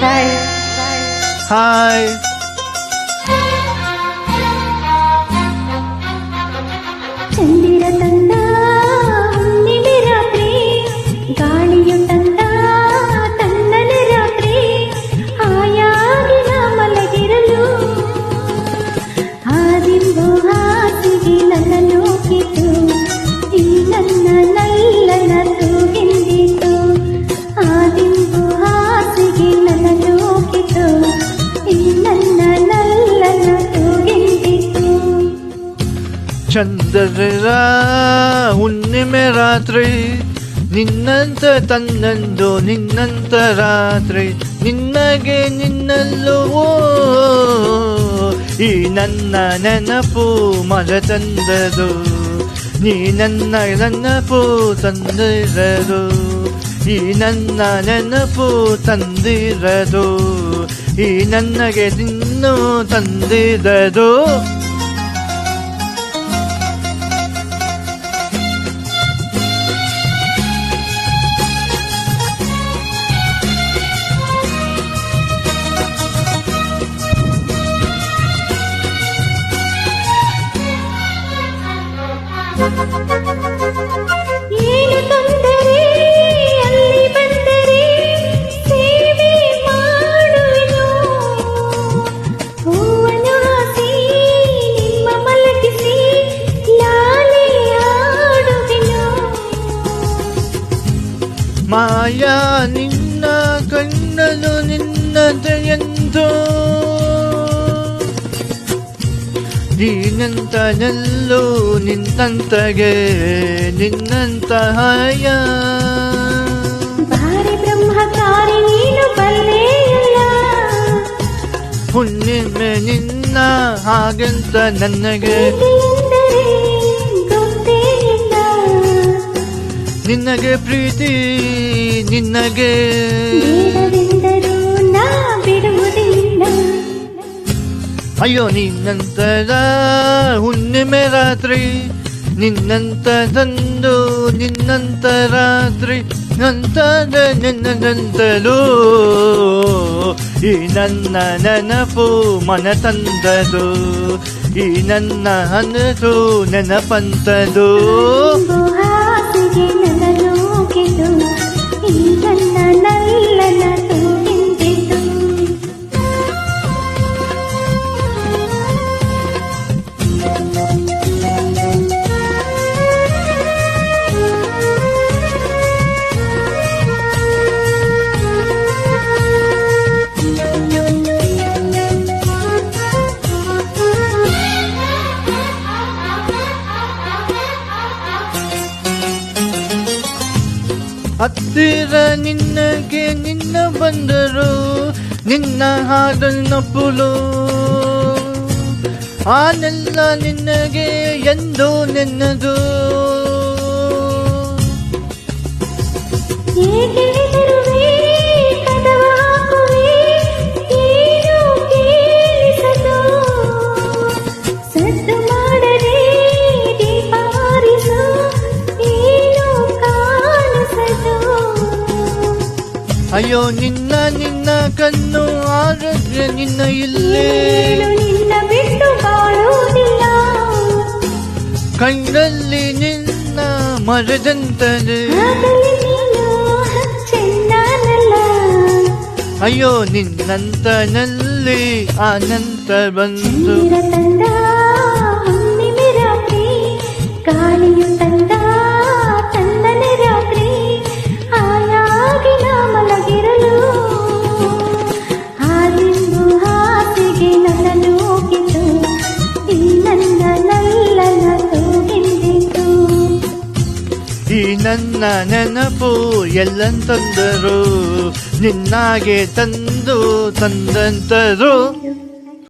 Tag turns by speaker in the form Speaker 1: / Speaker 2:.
Speaker 1: Hi
Speaker 2: hi.
Speaker 1: ಚಂದಿರ ತಂದ ಹುಣ್ಣಿಮೆ ರಾತ್ರಿ, ಗಾಳಿಯು ತಂದ ತಣ್ಣನೆ ರಾತ್ರಿ, ಹಾಯಾಗಿ ನಾ ಮಲಗಿರಲು ಹಾದಿಂಬು ಹಾಸಿಗೆ ನನ್ನ ನೂಕಿತು, ಈ ನನ್ನ ನಲ್ಲನ ತೂಗಿಂದಿತು. ಹಾದಿಂಬು ಹಾಸಿಗೆ ನನ್ನ ನೂಕಿತು, ಈ ನನ್ನ ನಲ್ಲನ ತೂಗಿಂದಿತು.
Speaker 2: ಚಂದರ ಹುಣ್ಣಿಮೆ ರಾತ್ರಿ, ನಿನ್ನಂತ ತನ್ನಂದು ನಿನ್ನಂತ ರಾತ್ರಿ, ನಿನ್ನಗೆ ನಿನ್ನಲ್ಲೂ ಈ ನನ್ನ ನೆನಪು ಮರೆತಂದರು, ನೀ ನನ್ನ ನೆನಪು ತಂದಿರದು, ಈ ನನ್ನ ನೆನಪು ತಂದಿರದು, ಈ ನನಗೆ ನಿನ್ನೂ ತಂದಿರದು.
Speaker 1: ಏನು ತೊಂದರೆ ಅಲ್ಲಿ ಬಂದರೆ ಸೇವೆ ಮಾಡುವೆನು, ಹೂವನ್ನು ಹಾಸಿ ನಿಮ್ಮ ಮಲಗಿಸಿ ಲಾಲಿ ಹಾಡುವೆನು.
Speaker 2: ಮಾಯಾ ನಿನ್ನ ಕಣ್ಣನು ನಿನ್ನದೆಯೆಂದು, ನೀನಂತನಲ್ಲೂ ನಿನ್ನಂತಗೆ ನಿನ್ನಂತ ಹಾಯ.
Speaker 1: ಭಾರಿ ಬ್ರಹ್ಮಚಾರಿ ನೀನು ಬಲ್ಲೆಯಲ್ಲ,
Speaker 2: ಹುಣ್ಣಿಮೆ ನಿನ್ನ ಹಾಗೆಂತ ನನಗೆ
Speaker 1: ಪ್ರೀತಿಯೆಂದರೆ ಗೊತ್ತೇ ಇಲ್ಲ.
Speaker 2: ನಿನಗೆ ಪ್ರೀತಿ ನಿನಗೆ
Speaker 1: ಬೇಡವೆಂದರೂ ನಾ ಬಿಡುವುದಿಲ್ಲ.
Speaker 2: ಅಯ್ಯೋ ನಿನ್ನಂತರ ಹುಣ್ಣಿಮೆ ರಾತ್ರಿ, ನಿನ್ನಂತ ತಂದು ನಿನ್ನಂತ ರಾತ್ರಿ, ನಂತರ ನಿನ್ನಂತಲೂ ಈ ನನ್ನ ನೆನಪು ಮನ ತಂದದು, ಈ ನನ್ನ ಹನಸು ನೆನಪಂತದು.
Speaker 1: ಹಾಸಿಗೆ ನನ್ನ ನೂಕಿತು, ಈ ನನ್ನ ನಲ್ಲನ ತೂಗಿಂದಿತು.
Speaker 2: ಹತ್ತಿರ ನಿನ್ನಗೆ ನಿನ್ನ ಬಂದರು, ನಿನ್ನ ಹಾಡನ್ನಪ್ಪುಲು ಆನೆಲ್ಲ ನಿನ್ನಗೆ ಎಂದು ನೆನ್ನದು.
Speaker 1: ಏಕೆ ಹೆದರುವೆ ಕದವ ಹಾಕುವೆ, ಏನು ಕೇಳಿಸದು, ಸದ್ದು ಮಾಡದೆ ದೀಪ ಹಾರಿಸು, ಏನು ಕಾಣಿಸದು.
Speaker 2: ಅಯ್ಯೋ ನಿನ್ನ ನಿನ್ನ ಕಣ್ಣು ಆರೋಗ್ಯ ನಿನ್ನ ಇಲ್ಲೇ,
Speaker 1: ಏನು ನಿನ್ನ ಬಿಟ್ಟು ಬಾಳುವುದಿಲ್ಲ.
Speaker 2: ಕಣ್ಣಲ್ಲಿ ನಿನ್ನ ಮರದಂತಲೇ,
Speaker 1: ಆಗಲಿ ನೀನು ಚೆನ್ನನಲ್ಲ.
Speaker 2: ಅಯ್ಯೋ ನಿನ್ನಂತನಲ್ಲಿ ಆನಂದ ಬಂತು.
Speaker 1: ಚಂದಿರ ತಂದ ಹುಣ್ಣಿಮೆ ರಾತ್ರಿ, ಗಾಳಿಯು ತಂದ ತಣ್ಣನೆ ರಾತ್ರಿ, ಹಾಯಾಗಿ ನಾ ಮಲಗಿರಲು ಹಾದಿಂಬು ಹಾಸಿಗೆ ನನ್ನ ನೂಕಿತು, ಈ ನನ್ನ ನಲ್ಲನ ತೂಗಿಂದಿತು.
Speaker 2: ಈ ನನ್ನ ನೆನಪು ಎಲ್ಲಂತಂದರು, ನಿನ್ನಾಗೆ ತಂದು ತಂದಂತರು.